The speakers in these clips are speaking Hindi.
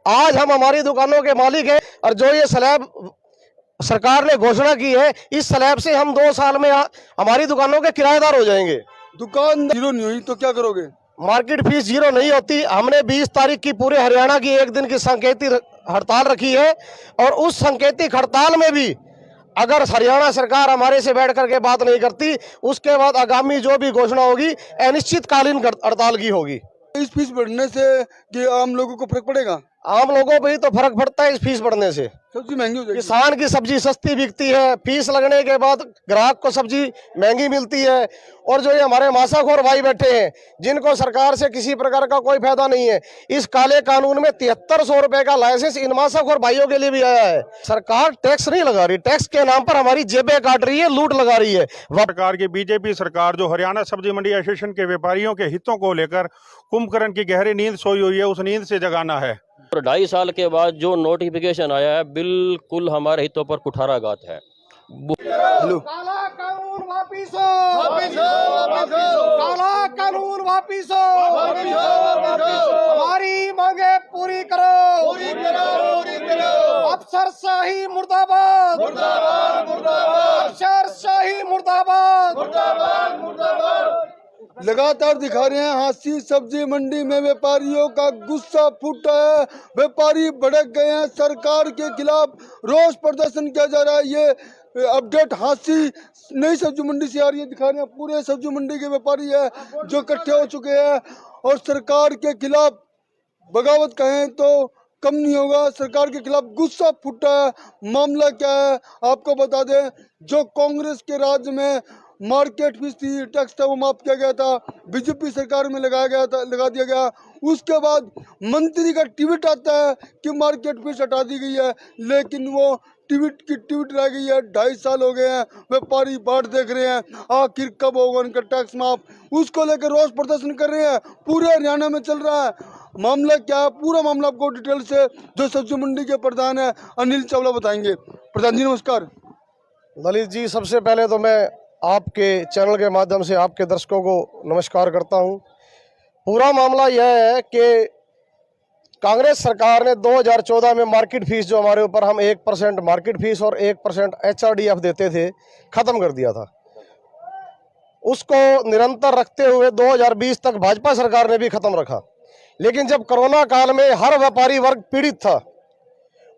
आज हम हमारी दुकानों के मालिक हैं और जो ये स्लैब सरकार ने घोषणा की है, इस स्लैब से हम 2 साल में हमारी दुकानों के किराएदार हो जाएंगे। दुकान जीरो नहीं हुई तो क्या करोगे? मार्केट फीस जीरो नहीं होती। हमने 20 तारीख की पूरे हरियाणा की 1 दिन की सांकेतिक हड़ताल रखी है और उस सांकेतिक हड़ताल में भी अगर हरियाणा सरकार हमारे से बैठ करके बात नहीं करती, उसके बाद आगामी जो भी घोषणा होगी अनिश्चितकालीन हड़ताल की होगी। इस फीस बढ़ने से कि आम लोगों को फर्क पड़ेगा? आम लोगों पर ही तो फर्क पड़ता है इस फीस बढ़ने से। सब्जी महंगी हो जाएगी। किसान की सब्जी सस्ती बिकती है, फीस लगने के बाद ग्राहक को सब्जी महंगी मिलती है। और जो ये हमारे मासाखोर भाई बैठे हैं जिनको सरकार से किसी प्रकार का कोई फायदा नहीं है, इस काले कानून में 7300 रुपए का लाइसेंस इन मासाखोर भाइयों के लिए भी आया है। सरकार टैक्स नहीं लगा रही, टैक्स के नाम पर हमारी जेबें काट रही है, लूट लगा रही है। सरकार की बीजेपी सरकार जो हरियाणा सब्जी मंडी एसोसिएशन के व्यापारियों के हितों को लेकर कुंभकर्ण की गहरी नींद सोई हुई है, उस नींद से जगाना है। और 2.5 साल के बाद जो नोटिफिकेशन आया है बिल्कुल हमारे हितों पर कुठाराघात है। हेलो, काला कानून वापिस हो, वापिस हो, वापिस हो। काला कानून वापिस हो, वापिस हो, वापिस हो। हमारी मांगे पूरी करो, पूरी करो, पूरी करो। अफसरशाही मुर्दाबाद, मुर्दाबाद, मुर्दाबाद। अफसरशाही मुर्दाबाद, मुर्दाबाद, मुर्दाबाद। लगातार दिखा रहे हैं हांसी सब्जी मंडी में व्यापारियों का गुस्सा फूटा है। व्यापारी भड़क गए हैं, सरकार के खिलाफ रोष प्रदर्शन किया जा रहा है। ये अपडेट हांसी नई सब्जी मंडी से आ रही है, दिखा रहे हैं पूरे सब्जी मंडी के व्यापारी है जो इकट्ठे हो चुके हैं और सरकार के खिलाफ बगावत कहें तो कम नहीं होगा। सरकार के खिलाफ गुस्सा फूटा है। मामला क्या है आपको बता दें, जो कांग्रेस के राज्य में मार्केट फीस थी, टैक्स था, वो माफ किया गया था, बीजेपी सरकार में लगा दिया गया। उसके बाद मंत्री का ट्वीट आता है कि मार्केट फीस हटा दी गई है, लेकिन वो ट्वीट रह गई है। 2.5 साल हो गए हैं, व्यापारी बाट देख रहे हैं आखिर कब होगा उनका टैक्स माफ। उसको लेकर रोष प्रदर्शन कर रहे हैं, पूरे हरियाणा में चल रहा है। मामला क्या है, पूरा मामला आपको डिटेल से जो सब्जी मंडी के प्रधान है अनिल चावला बताएंगे। प्रधान जी नमस्कार। ललित जी, सबसे पहले तो मैं आपके चैनल के माध्यम से आपके दर्शकों को नमस्कार करता हूं। पूरा मामला यह है कि कांग्रेस सरकार ने 2014 में मार्केट फीस जो हमारे ऊपर हम 1% मार्केट फीस और 1% HRDF देते थे, ख़त्म कर दिया था। उसको निरंतर रखते हुए 2020 तक भाजपा सरकार ने भी ख़त्म रखा। लेकिन जब कोरोना काल में हर व्यापारी वर्ग पीड़ित था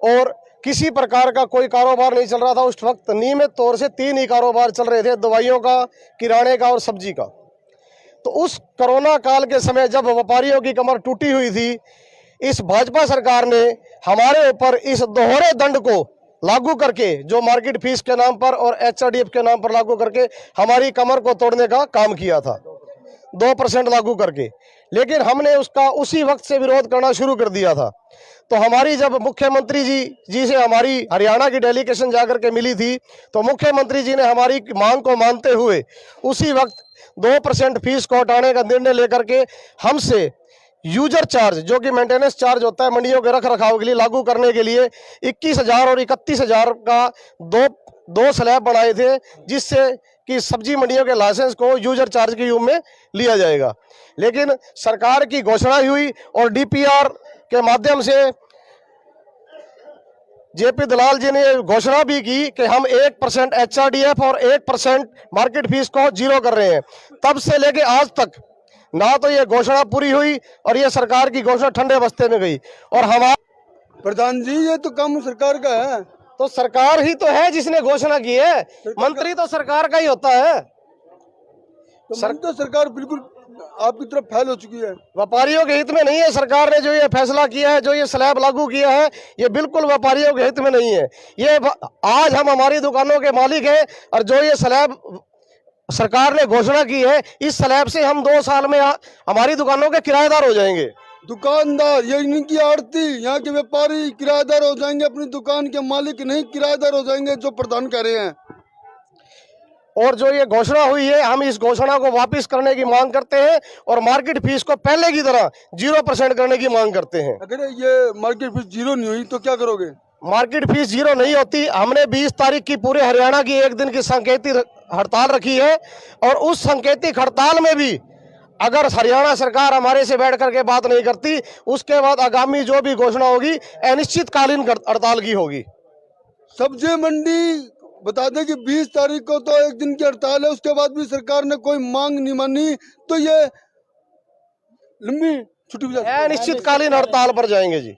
और किसी प्रकार का कोई कारोबार नहीं चल रहा था, उस वक्त नियमित तौर से 3 ही कारोबार चल रहे थे, दवाइयों का, किराने का और सब्जी का। तो उस कोरोना काल के समय जब व्यापारियों की कमर टूटी हुई थी, इस भाजपा सरकार ने हमारे ऊपर इस दोहरे दंड को लागू करके, जो मार्केट फीस के नाम पर और HRDF के नाम पर लागू करके हमारी कमर को तोड़ने का काम किया था, 2% लागू करके। लेकिन हमने उसका उसी वक्त से विरोध करना शुरू कर दिया था। तो हमारी जब मुख्यमंत्री जी से हमारी हरियाणा की डेलीगेशन जाकर के मिली थी, तो मुख्यमंत्री जी ने हमारी मांग को मानते हुए उसी वक्त 2% फीस को हटाने का निर्णय लेकर के हमसे यूजर चार्ज, जो कि मेंटेनेंस चार्ज होता है मंडियों के रख रखाव के लिए, लागू करने के लिए 21,000 और 31,000 का दो स्लैब बनाए थे, जिससे कि सब्जी मंडियों के लाइसेंस को यूजर चार्ज के रूप में लिया जाएगा। लेकिन सरकार की घोषणा हुई और DPR के माध्यम से JP दलाल जी ने घोषणा भी की कि हम 1% HRDF और 1% मार्केट फीस को जीरो कर रहे हैं। तब से लेके आज तक ना तो ये घोषणा पूरी हुई और ये सरकार की घोषणा ठंडे बस्ते में गई। और हमारा प्रधान जी ये तो काम सरकार का है, तो सरकार ही तो है जिसने घोषणा की है, मंत्री तो सरकार का ही होता है। तो सरकार बिल्कुल आपकी तरफ फैल हो चुकी है। व्यापारियों के हित में नहीं है। सरकार ने जो ये फैसला किया है, जो ये स्लैब लागू किया है, ये बिल्कुल व्यापारियों के हित में नहीं है। ये आज हम हमारी दुकानों के मालिक हैं और जो ये स्लैब सरकार ने घोषणा की है, इस स्लैब से हम 2 साल में हमारी दुकानों के किराएदार हो जाएंगे। दुकानदार, ये इनकी आड़ती, यहाँ के व्यापारी किराएदार हो जाएंगे, अपनी दुकान के मालिक नहीं किराएदार हो जाएंगे, जो प्रधान कह रहे हैं। और जो ये घोषणा हुई है, हम इस घोषणा को वापस करने की मांग करते हैं और मार्केट फीस को पहले की तरह 0% करने की मांग करते हैं। अगर ये मार्केट फीस जीरो नहीं हुई तो क्या करोगे? मार्केट फीस जीरो नहीं होती। हमने 20 तारीख की पूरे हरियाणा की 1 दिन की सांकेतिक हड़ताल रखी है और उस सांकेतिक हड़ताल में भी अगर हरियाणा सरकार हमारे से बैठ करके बात नहीं करती, उसके बाद आगामी जो भी घोषणा होगी अनिश्चितकालीन हड़ताल की होगी। सब्जी मंडी बता दें कि 20 तारीख को तो एक दिन की हड़ताल है, उसके बाद भी सरकार ने कोई मांग नहीं मानी, तो ये लंबी छुट्टी भी जा सकती है। अनिश्चितकालीन हड़ताल पर जाएंगे जी।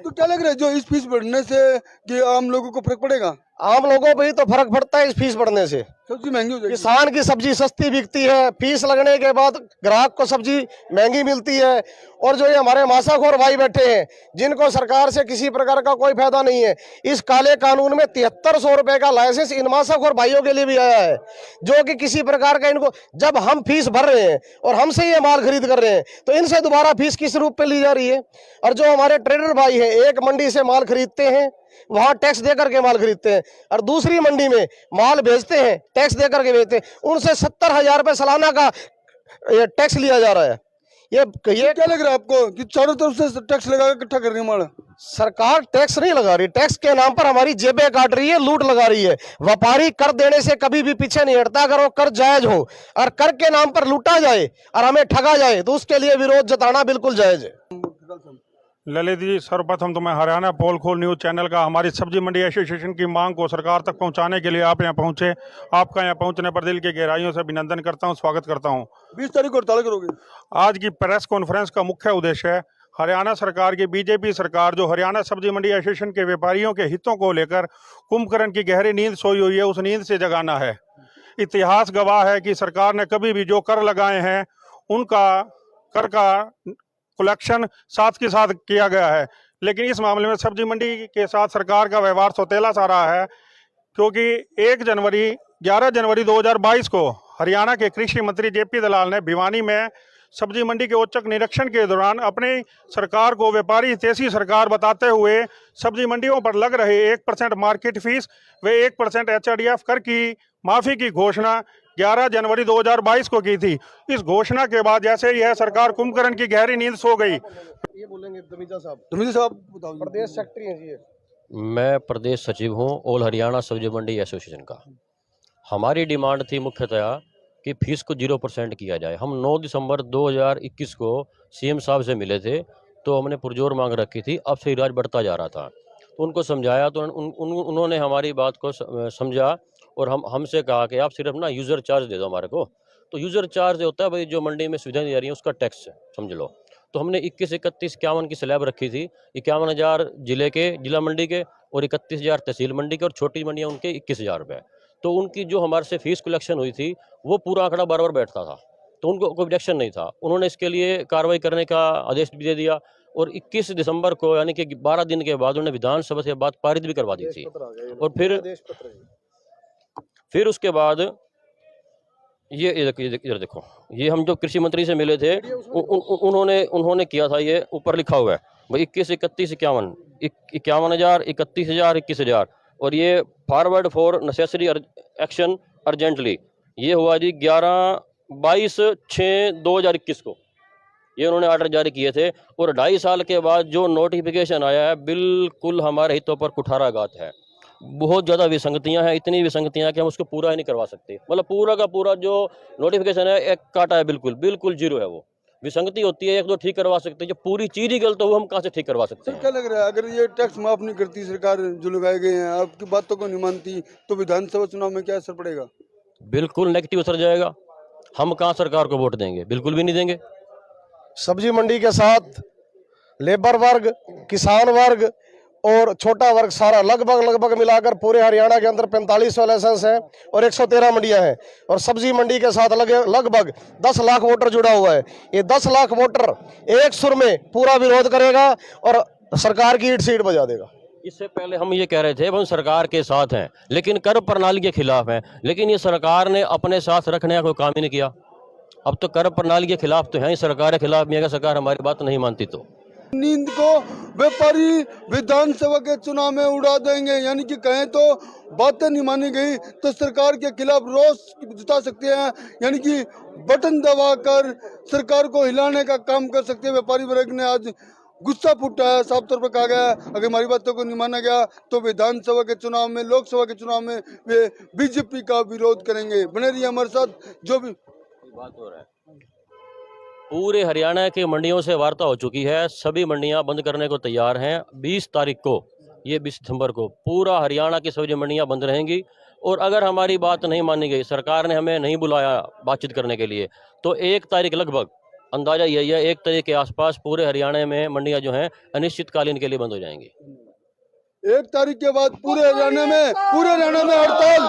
तो क्या लग रहा है जो इस फीस बढ़ने से कि आम लोगों को फर्क पड़ेगा? आम लोगों पर ही तो फर्क पड़ता है इस फीस बढ़ने से। सब्जी महंगी हो जाएगी। किसान की सब्जी सस्ती बिकती है, फीस लगने के बाद ग्राहक को सब्जी महंगी मिलती है। और जो ये हमारे मासाखोर भाई बैठे हैं, जिनको सरकार से किसी प्रकार का कोई फायदा नहीं है, इस काले कानून में 7300 रुपए का लाइसेंस इन मासाखोर भाइयों के लिए भी आया है, जो कि किसी प्रकार का इनको, जब हम फीस भर रहे हैं और हमसे ये माल खरीद कर रहे हैं, तो इनसे दोबारा फीस किस रूप पे ली जा रही है। और जो हमारे ट्रेडर भाई हैं, एक मंडी से माल खरीदते हैं, वहां टैक्स देकर के माल खरीदते हैं, और दूसरी मंडी में माल भेजते हैं, टैक्स देकर के भेजते हैं, उनसे 70,000 रुपए सालाना का टैक्स लिया जा रहा है। ये क्या लग रहा है आपको कि चारों तरफ से टैक्स लगा के इकट्ठा कर रही है माल? सरकार टैक्स नहीं लगा रही, टैक्स के नाम पर हमारी जेबें काट रही है, लूट लगा रही है। व्यापारी कर देने से कभी भी पीछे नहीं हटता। अगर वो कर जायज हो और कर के नाम पर लूटा जाए और हमें ठगा जाए, तो उसके लिए विरोध जताना बिल्कुल जायज है। ललित जी, सर्वप्रथम तो मैं हरियाणा पोल खोल न्यूज़ चैनल का हमारी सब्जी मंडी एसोसिएशन की मांग को सरकार तक पहुंचाने के लिए आप यहाँ पहुंचे। आपका यहाँ पहुंचने पर दिल की गहराइयों से अभिनंदन करता हूं, स्वागत करता हूं। 20 तारीख को हड़ताल करोगे? आज की प्रेस कॉन्फ्रेंस का मुख्य उद्देश्य है हरियाणा सरकार की, बीजेपी सरकार जो हरियाणा सब्जी मंडी एसोसिएशन के व्यापारियों के हितों को लेकर कुंभकर्ण की गहरी नींद सोई हुई है, उस नींद से जगाना है। इतिहास गवाह है कि सरकार ने कभी भी जो कर लगाए हैं, उनका कर का कलेक्शन साथ के साथ किया गया है। लेकिन इस मामले में सब्जी मंडी के साथ सरकार का व्यवहार सौतेला सा रहा है, क्योंकि 11 जनवरी 2022 को हरियाणा के कृषि मंत्री जेपी दलाल ने भिवानी में सब्जी मंडी के औचक निरीक्षण के दौरान अपनी सरकार को व्यापारी हितैषी सरकार बताते हुए सब्जी मंडियों पर लग रहे 1% मार्केट फीस व 1% HRDF कर की माफी की घोषणा 11 जनवरी 2022 को की थी। इस घोषणा के बाद जैसे ही है सरकार कुंभकर्ण की गहरी नींद सो गई। ये बोलेंगे दमीजा साहब बताओ। प्रदेश सेक्रेटरी हैं जी। मैं प्रदेश सचिव हूं ऑल हरियाणा सब्जी मंडी एसोसिएशन का। हमारी डिमांड थी मुख्यतः कि फीस को 0% किया जाए। हम 9 दिसंबर 2021 को सीएम साहब से मिले थे, तो हमने पुरजोर मांग रखी थी। अब से इलाज बढ़ता जा रहा था, तो उनको समझाया, तो उन्होंने हमारी बात को समझा और हमसे कहा कि आप सिर्फ ना यूज़र चार्ज दे दो हमारे को। तो यूज़र चार्ज होता है भाई, जो मंडी में सुविधाएं दे रही हैं उसका टैक्स समझ लो। तो हमने 21, 31, 51 की स्लैब रखी थी। 51,000 जिला मंडी के और 31,000 तहसील मंडी के, और छोटी मंडियाँ उनके 21,000 रुपये। तो उनकी जो हमारे से फीस कलेक्शन हुई थी, वो पूरा आंकड़ा बराबर बैठता था, तो उनको कोई ऑब्जेक्शन नहीं था। उन्होंने इसके लिए कार्रवाई करने का आदेश भी दे दिया, और 21 दिसंबर को यानी कि 12 दिन के बाद उन्होंने विधानसभा से बात पारित भी करवा दी थी। और फिर उसके बाद ये इधर देखो, ये हम जो कृषि मंत्री से मिले थे, उन्होंने किया था, ये ऊपर लिखा हुआ है भाई 21, 31, 51, 51,000, 31,000, 21,000, और ये forward for necessary action urgently, ये हुआ जी 22/6/2021 को ये उन्होंने ऑर्डर जारी किए थे। और 2.5 साल के बाद जो नोटिफिकेशन आया है, बिल्कुल हमारे हितों पर कुठाराघात है। बहुत ज़्यादा विसंगतियां हैं, इतनी विसंगतियां कि हम उसको पूरा ही नहीं करवा सकते। मतलब पूरा का पूरा जो नोटिफिकेशन है, एक काटा है, बिल्कुल जीरो है। वो विसंगति होती है, 1-2 ठीक करवा सकते हैं, जो पूरी चीज़ ही गलत हो वो हम कहाँ से ठीक करवा सकते हैं। क्या लग रहा है, अगर ये टैक्स माफ नहीं करती सरकार जो लगाए गए हैं, आपकी बातों को नहीं मानती, तो विधानसभा चुनाव में क्या असर पड़ेगा? बिल्कुल नेगेटिव असर जाएगा। हम कहाँ सरकार को वोट देंगे, बिल्कुल भी नहीं देंगे। सब्जी मंडी के साथ लेबर वर्ग, किसान वर्ग और छोटा वर्ग सारा लगभग मिलाकर पूरे हरियाणा के अंदर 4500 लाइसेंस हैं और 113 मंडियां हैं। और सब्जी मंडी के साथ लगभग 10 लाख वोटर जुड़ा हुआ है। ये 10 लाख वोटर एक सुर में पूरा विरोध करेगा और सरकार की ईंट सीट बजा देगा। इससे पहले हम ये कह रहे थे हम सरकार के साथ हैं, लेकिन कर प्रणाली के खिलाफ हैं। लेकिन ये सरकार ने अपने साथ रखने का कोई काम ही नहीं किया। अब तो कर प्रणाली के खिलाफ तो है, सरकार के खिलाफ नहीं है। सरकार हमारी बात नहीं मानती तो नींद को व्यापारी विधानसभा के चुनाव में उड़ा देंगे, यानी कि कहें तो बातें नहीं मानी गई तो सरकार के खिलाफ रोष जता सकते हैं, यानी कि बटन दबाकर सरकार को हिलाने का काम कर सकते हैं। व्यापारी वर्ग ने आज गुस्सा फूटा है, साफ तौर पर कहा गया है अगर हमारी बातों को नहीं माना गया तो विधानसभा के चुनाव में, लोकसभा के चुनाव में वे बीजेपी का विरोध करेंगे। बने रहिए हमारे साथ। जो भी बात हो रहा है पूरे हरियाणा के मंडियों से वार्ता हो चुकी है, सभी मंडियां बंद करने को तैयार हैं। 20 तारीख को, ये 20 सितंबर को पूरा हरियाणा की सब्जी मंडियां बंद रहेंगी। और अगर हमारी बात नहीं मानी गई, सरकार ने हमें नहीं बुलाया बातचीत करने के लिए, तो 1 तारीख लगभग, अंदाजा यही है 1 तारीख के आसपास पूरे हरियाणा में मंडियां जो हैं अनिश्चितकालीन के लिए बंद हो जाएंगी। 1 तारीख के बाद पूरे हरियाणा में हड़ताल,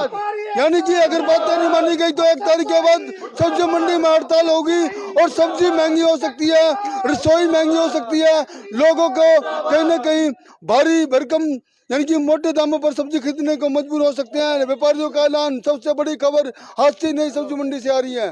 यानी कि अगर बातें नहीं मानी गई तो 1 तारीख के बाद सब्जी मंडी में हड़ताल होगी और सब्जी महंगी हो सकती है, रसोई महंगी हो सकती है। लोगों को कहीं ना कहीं भारी भरकम यानी कि मोटे दामों पर सब्जी खरीदने को मजबूर हो सकते हैं। व्यापारियों का ऐलान। सबसे बड़ी खबर हाथ से नई सब्जी मंडी से आ रही है।